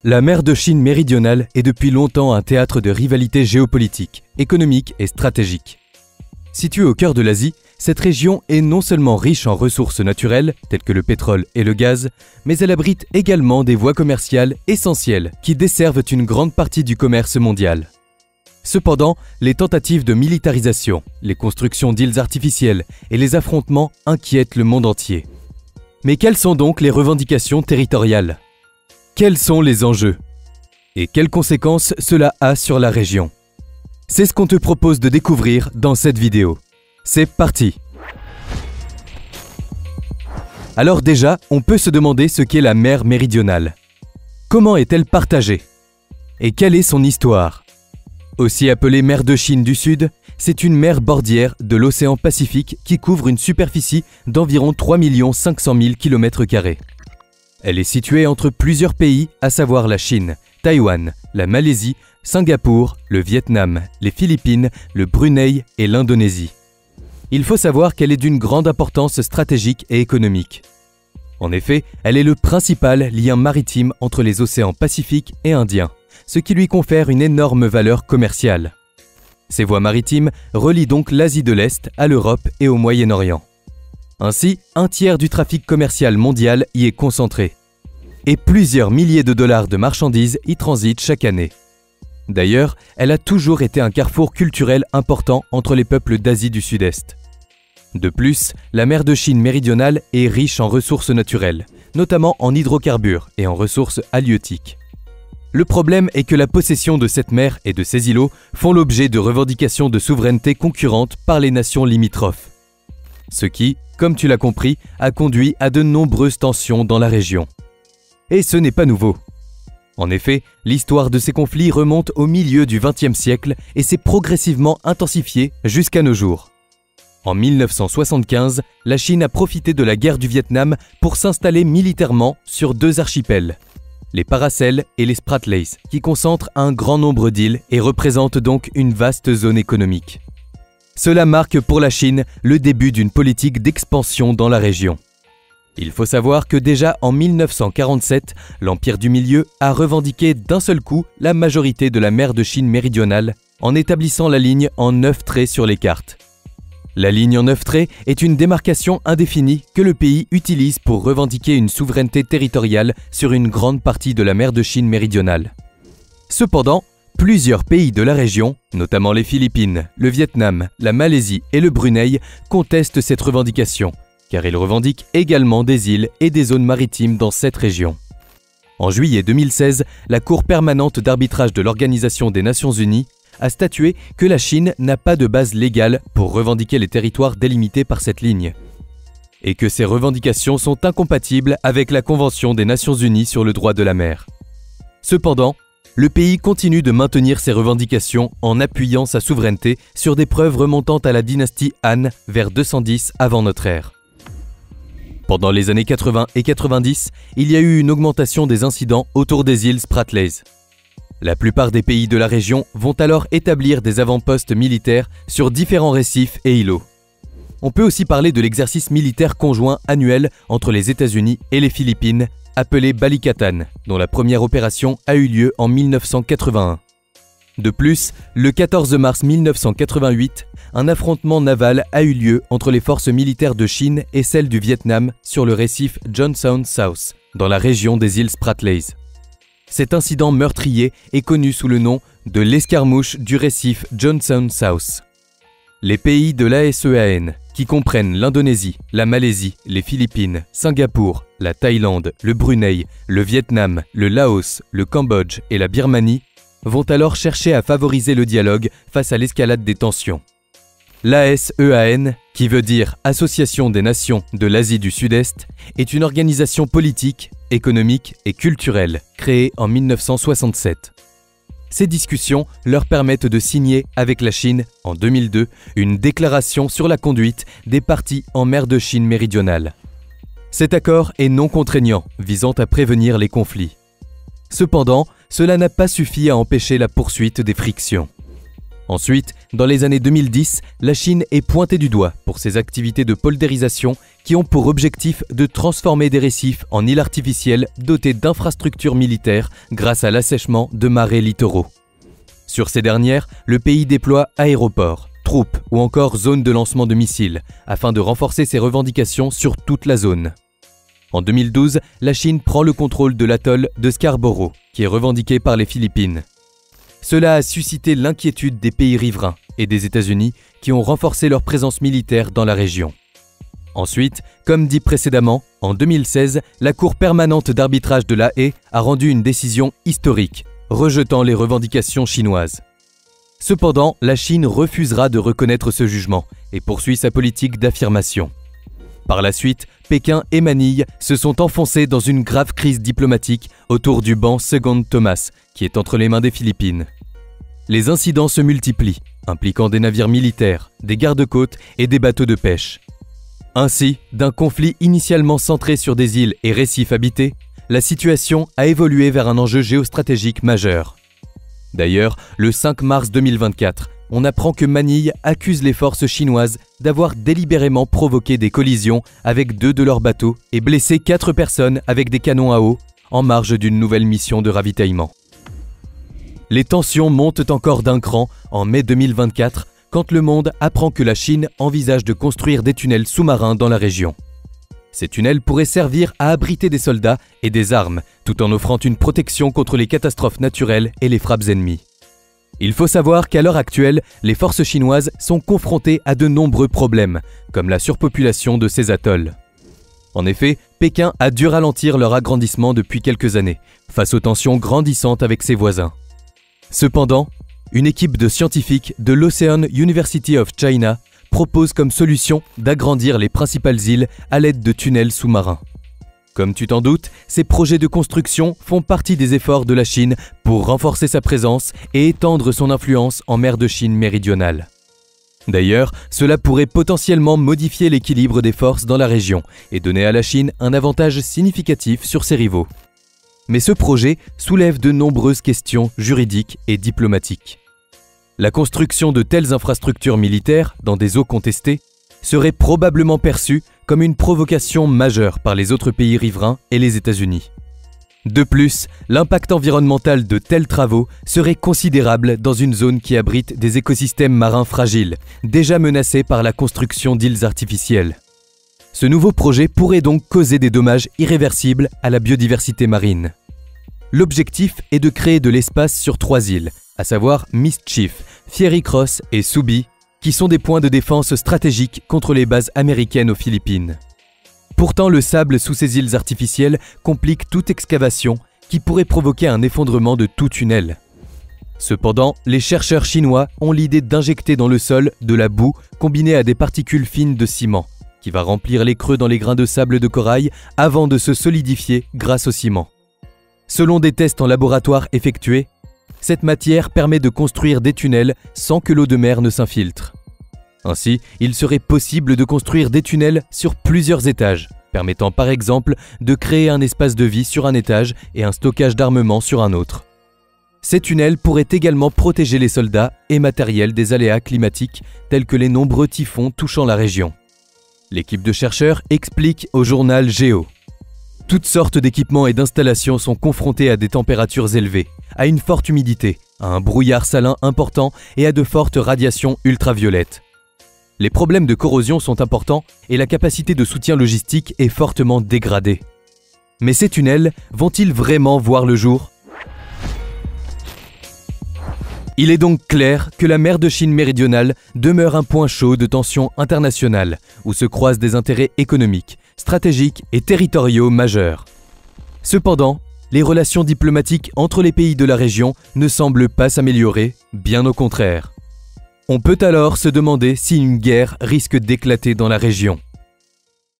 La mer de Chine méridionale est depuis longtemps un théâtre de rivalité géopolitique, économique et stratégique. Située au cœur de l'Asie, cette région est non seulement riche en ressources naturelles, telles que le pétrole et le gaz, mais elle abrite également des voies commerciales essentielles qui desservent une grande partie du commerce mondial. Cependant, les tentatives de militarisation, les constructions d'îles artificielles et les affrontements inquiètent le monde entier. Mais quelles sont donc les revendications territoriales ? Quels sont les enjeux? Et quelles conséquences cela a sur la région? C'est ce qu'on te propose de découvrir dans cette vidéo. C'est parti! Alors déjà, on peut se demander ce qu'est la mer méridionale. Comment est-elle partagée? Et quelle est son histoire? Aussi appelée mer de Chine du Sud, c'est une mer bordière de l'océan Pacifique qui couvre une superficie d'environ 3 500 000 km². Elle est située entre plusieurs pays, à savoir la Chine, Taïwan, la Malaisie, Singapour, le Vietnam, les Philippines, le Brunei et l'Indonésie. Il faut savoir qu'elle est d'une grande importance stratégique et économique. En effet, elle est le principal lien maritime entre les océans Pacifique et Indien, ce qui lui confère une énorme valeur commerciale. Ces voies maritimes relient donc l'Asie de l'Est à l'Europe et au Moyen-Orient. Ainsi, un tiers du trafic commercial mondial y est concentré. Et plusieurs milliers de dollars de marchandises y transitent chaque année. D'ailleurs, elle a toujours été un carrefour culturel important entre les peuples d'Asie du Sud-Est. De plus, la mer de Chine méridionale est riche en ressources naturelles, notamment en hydrocarbures et en ressources halieutiques. Le problème est que la possession de cette mer et de ces îlots font l'objet de revendications de souveraineté concurrentes par les nations limitrophes. Ce qui, comme tu l'as compris, a conduit à de nombreuses tensions dans la région. Et ce n'est pas nouveau. En effet, l'histoire de ces conflits remonte au milieu du XXe siècle et s'est progressivement intensifiée jusqu'à nos jours. En 1975, la Chine a profité de la guerre du Vietnam pour s'installer militairement sur deux archipels, les Paracels et les Spratlys, qui concentrent un grand nombre d'îles et représentent donc une vaste zone économique. Cela marque pour la Chine le début d'une politique d'expansion dans la région. Il faut savoir que déjà en 1947, l'Empire du Milieu a revendiqué d'un seul coup la majorité de la mer de Chine méridionale en établissant la ligne en 9 traits sur les cartes. La ligne en 9 traits est une démarcation indéfinie que le pays utilise pour revendiquer une souveraineté territoriale sur une grande partie de la mer de Chine méridionale. Cependant, plusieurs pays de la région, notamment les Philippines, le Vietnam, la Malaisie et le Brunei, contestent cette revendication, car ils revendiquent également des îles et des zones maritimes dans cette région. En juillet 2016, la Cour permanente d'arbitrage de l'Organisation des Nations Unies a statué que la Chine n'a pas de base légale pour revendiquer les territoires délimités par cette ligne, et que ces revendications sont incompatibles avec la Convention des Nations Unies sur le droit de la mer. Cependant, le pays continue de maintenir ses revendications en appuyant sa souveraineté sur des preuves remontant à la dynastie Han vers 210 avant notre ère. Pendant les années 80 et 90, il y a eu une augmentation des incidents autour des îles Spratlys. La plupart des pays de la région vont alors établir des avant-postes militaires sur différents récifs et îlots. On peut aussi parler de l'exercice militaire conjoint annuel entre les États-Unis et les Philippines, appelé Balikatan, dont la première opération a eu lieu en 1981. De plus, le 14 mars 1988, un affrontement naval a eu lieu entre les forces militaires de Chine et celles du Vietnam sur le récif John Sound South, dans la région des îles Spratlys. Cet incident meurtrier est connu sous le nom de l'escarmouche du récif John Sound South. Les pays de l'ASEAN, qui comprennent l'Indonésie, la Malaisie, les Philippines, Singapour, la Thaïlande, le Brunei, le Vietnam, le Laos, le Cambodge et la Birmanie, vont alors chercher à favoriser le dialogue face à l'escalade des tensions. L'ASEAN, qui veut dire Association des Nations de l'Asie du Sud-Est, est une organisation politique, économique et culturelle créée en 1967. Ces discussions leur permettent de signer avec la Chine, en 2002, une déclaration sur la conduite des parties en mer de Chine méridionale. Cet accord est non contraignant, visant à prévenir les conflits. Cependant, cela n'a pas suffi à empêcher la poursuite des frictions. Ensuite, dans les années 2010, la Chine est pointée du doigt pour ses activités de poldérisation qui ont pour objectif de transformer des récifs en îles artificielles dotées d'infrastructures militaires grâce à l'assèchement de marais littoraux. Sur ces dernières, le pays déploie aéroports, troupes ou encore zones de lancement de missiles afin de renforcer ses revendications sur toute la zone. En 2012, la Chine prend le contrôle de l'atoll de Scarborough, qui est revendiqué par les Philippines. Cela a suscité l'inquiétude des pays riverains et des États-Unis qui ont renforcé leur présence militaire dans la région. Ensuite, comme dit précédemment, en 2016, la Cour permanente d'arbitrage de La Haye a rendu une décision historique, rejetant les revendications chinoises. Cependant, la Chine refusera de reconnaître ce jugement et poursuit sa politique d'affirmation. Par la suite, Pékin et Manille se sont enfoncés dans une grave crise diplomatique autour du banc Second Thomas, qui est entre les mains des Philippines. Les incidents se multiplient, impliquant des navires militaires, des gardes-côtes et des bateaux de pêche. Ainsi, d'un conflit initialement centré sur des îles et récifs habités, la situation a évolué vers un enjeu géostratégique majeur. D'ailleurs, le 5 mars 2024, on apprend que Manille accuse les forces chinoises d'avoir délibérément provoqué des collisions avec 2 de leurs bateaux et blessé 4 personnes avec des canons à eau en marge d'une nouvelle mission de ravitaillement. Les tensions montent encore d'un cran en mai 2024 quand le monde apprend que la Chine envisage de construire des tunnels sous-marins dans la région. Ces tunnels pourraient servir à abriter des soldats et des armes tout en offrant une protection contre les catastrophes naturelles et les frappes ennemies. Il faut savoir qu'à l'heure actuelle, les forces chinoises sont confrontées à de nombreux problèmes, comme la surpopulation de ces atolls. En effet, Pékin a dû ralentir leur agrandissement depuis quelques années, face aux tensions grandissantes avec ses voisins. Cependant, une équipe de scientifiques de l'Ocean University of China propose comme solution d'agrandir les principales îles à l'aide de tunnels sous-marins. Comme tu t'en doutes, ces projets de construction font partie des efforts de la Chine pour renforcer sa présence et étendre son influence en mer de Chine méridionale. D'ailleurs, cela pourrait potentiellement modifier l'équilibre des forces dans la région et donner à la Chine un avantage significatif sur ses rivaux. Mais ce projet soulève de nombreuses questions juridiques et diplomatiques. La construction de telles infrastructures militaires dans des eaux contestées serait probablement perçue comme une provocation majeure par les autres pays riverains et les États-Unis. De plus, l'impact environnemental de tels travaux serait considérable dans une zone qui abrite des écosystèmes marins fragiles, déjà menacés par la construction d'îles artificielles. Ce nouveau projet pourrait donc causer des dommages irréversibles à la biodiversité marine. L'objectif est de créer de l'espace sur 3 îles, à savoir Mischief, Fiery Cross et Subi, qui sont des points de défense stratégiques contre les bases américaines aux Philippines. Pourtant, le sable sous ces îles artificielles complique toute excavation qui pourrait provoquer un effondrement de tout tunnel. Cependant, les chercheurs chinois ont l'idée d'injecter dans le sol de la boue combinée à des particules fines de ciment, qui va remplir les creux dans les grains de sable de corail avant de se solidifier grâce au ciment. Selon des tests en laboratoire effectués, cette matière permet de construire des tunnels sans que l'eau de mer ne s'infiltre. Ainsi, il serait possible de construire des tunnels sur plusieurs étages, permettant par exemple de créer un espace de vie sur un étage et un stockage d'armement sur un autre. Ces tunnels pourraient également protéger les soldats et matériels des aléas climatiques tels que les nombreux typhons touchant la région. L'équipe de chercheurs explique au journal Géo. Toutes sortes d'équipements et d'installations sont confrontés à des températures élevées, à une forte humidité, à un brouillard salin important et à de fortes radiations ultraviolettes. Les problèmes de corrosion sont importants et la capacité de soutien logistique est fortement dégradée. Mais ces tunnels vont-ils vraiment voir le jour ? Il est donc clair que la mer de Chine méridionale demeure un point chaud de tension internationale où se croisent des intérêts économiques, stratégiques et territoriaux majeurs. Cependant, les relations diplomatiques entre les pays de la région ne semblent pas s'améliorer, bien au contraire. On peut alors se demander si une guerre risque d'éclater dans la région.